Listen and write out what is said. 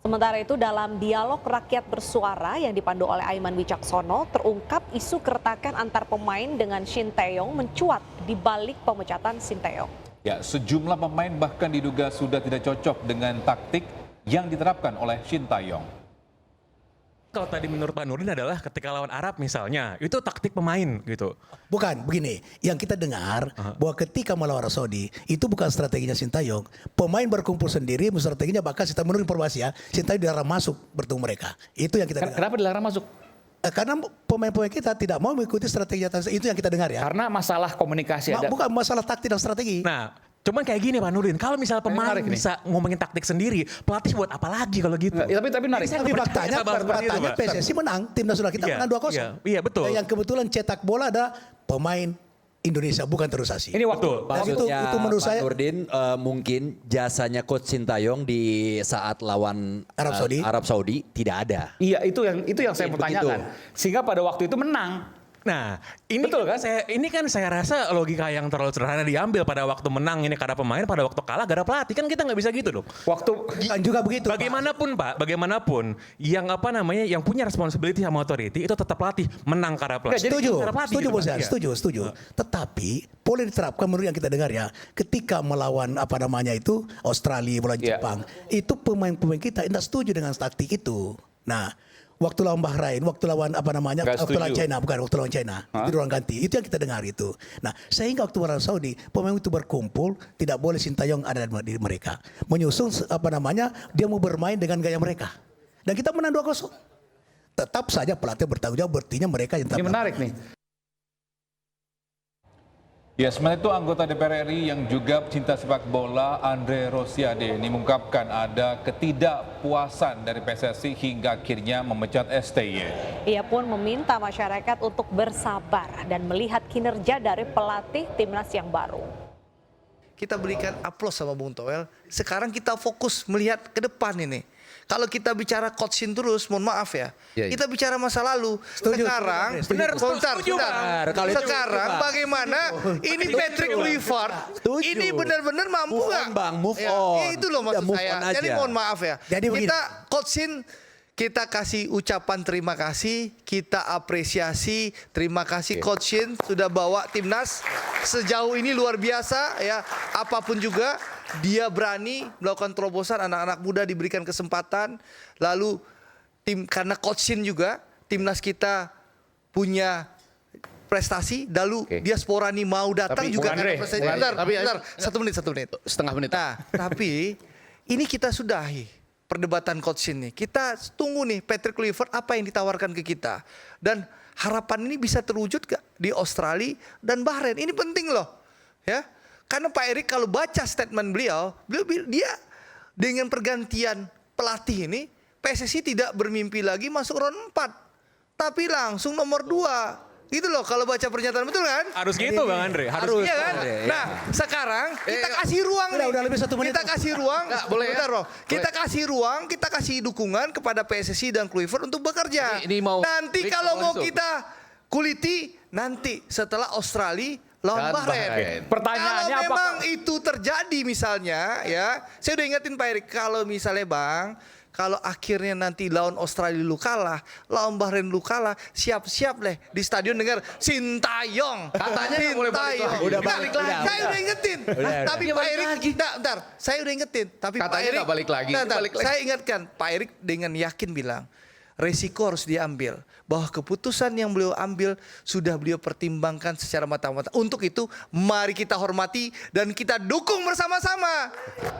Sementara itu dalam dialog rakyat bersuara yang dipandu oleh Aiman Wicaksono terungkap isu keretakan antar pemain dengan Shin Tae-yong mencuat di balik pemecatan Shin Tae-yong. Ya, sejumlah pemain bahkan diduga sudah tidak cocok dengan taktik yang diterapkan oleh Shin Tae-yong. Kalau tadi menurut Pak Nurdin adalah ketika lawan Arab misalnya, itu taktik pemain gitu. Bukan, begini. Yang kita dengar bahwa ketika melawan Arab Saudi, itu bukan strateginya Shin Tae-yong. Pemain berkumpul sendiri, strateginya bahkan kita menurut informasi ya, Shin Tae-yong dilarang masuk bertemu mereka. Itu yang kita dengar. Kenapa dilarang masuk? Karena pemain-pemain kita tidak mau mengikuti strategi atas itu yang kita dengar ya. Karena masalah komunikasi ada. Bukan masalah taktik dan strategi. Nah, cuman kayak gini Pak Nurdin, kalau misalnya pemain bisa ngomongin taktik sendiri, pelatih buat apa lagi kalau gitu? Ya, tapi menarik. Tapi faktanya PSSI menang, tim nasional kita menang 2-0. Iya, betul. Yang kebetulan cetak bola ada pemain Indonesia, bukan Terusasi. Ini waktu. Maksudnya itu menurut saya Pak Nurdin mungkin jasanya Coach Shin Tae-yong di saat lawan Arab Saudi tidak ada. Iya, itu yang saya mau tanyakan. Sehingga pada waktu itu menang. Nah, ini betul kan? Saya rasa logika yang terlalu sederhana diambil pada waktu menang ini karena pemain, pada waktu kalah gara pelatih, kan kita nggak bisa gitu dong. kan juga begitu. Bagaimanapun Pak, bagaimanapun yang yang punya responsibility sama authority itu tetap pelatih, menang karena pelatih. Setuju. Tetapi boleh diterapkan menurut yang kita dengar ya, ketika melawan Australia, melawan Jepang, itu pemain-pemain kita tidak setuju dengan taktik itu. Nah, waktu lawan Bahrain, waktu lawan waktu lawan China, waktu lawan China, itu ruang ganti. Itu yang kita dengar itu. Nah, sehingga waktu Arab Saudi, pemain itu berkumpul, tidak boleh Shin Tae-yong ada di mereka. Menyusul dia mau bermain dengan gaya mereka. Dan kita menang 2-0. Tetap saja pelatih bertanggung jawab, berarti mereka yang Ini menarik nih. Ya, sementara itu anggota DPR RI yang juga pecinta sepak bola Andre Rosiade ini mengungkapkan ada ketidakpuasan dari PSSI hingga akhirnya memecat STY. Ia pun meminta masyarakat untuk bersabar dan melihat kinerja dari pelatih timnas yang baru. Kita berikan aplaus sama Bung Toel. Sekarang kita fokus melihat ke depan ini. Kalau kita bicara coach Shin terus, mohon maaf ya. Kita bicara masa lalu. Sekarang, sekarang bagaimana ini Patrick Kluivert ini benar-benar mampu nggak? Move on. Itu loh maksud saya. Jadi mohon maaf ya. Kita coach Shin, kita kasih ucapan terima kasih, kita apresiasi, terima kasih Coach Shin sudah bawa timnas sejauh ini luar biasa ya. Apapun juga dia berani melakukan terobosan, anak-anak muda diberikan kesempatan. Lalu karena Coach Shin juga timnas kita punya prestasi, lalu diaspora nih mau datang juga karena prestasi. Bentar, satu menit. Setengah menit. Nah, tapi ini kita sudahi perdebatan Coach Shin nih. Kita tunggu nih Patrick Kluivert apa yang ditawarkan ke kita. Dan harapan ini bisa terwujud gak di Australia dan Bahrain. Ini penting loh. Ya. Karena Pak Erik kalau baca statement beliau dia dengan pergantian pelatih ini, PSSI tidak bermimpi lagi masuk round 4. Tapi langsung nomor 2. Gitu loh kalau baca pernyataan, betul kan? Harus gitu Bang Andre, harus. Iya kan? Nah, sekarang kita kasih ruang nih. Udah lebih 1 menit. Kita kasih ruang. Bentar, Roh. Kita kasih ruang, kita kasih dukungan kepada PSSI dan Kluivert untuk bekerja. Nanti kalau mau kita kuliti nanti setelah Australia lawan Bahrain. Pertanyaannya kalau memang itu terjadi misalnya ya, saya udah ingetin Pak Erik, kalau misalnya Bang, kalau akhirnya nanti lawan Australia lu kalah, lawan Bahrain lu kalah, siap-siap deh di stadion dengar Shin Tae-yong. Katanya nggak boleh balik lagi. Udah balik lagi. Saya udah ingetin. Tapi Pak Erik, bentar, saya udah ingetin. Tapi Pak Erik, nggak balik lagi. Saya ingatkan, Pak Erik dengan yakin bilang, resiko harus diambil. Bahwa keputusan yang beliau ambil sudah beliau pertimbangkan secara matang-matang. Untuk itu, mari kita hormati dan kita dukung bersama-sama.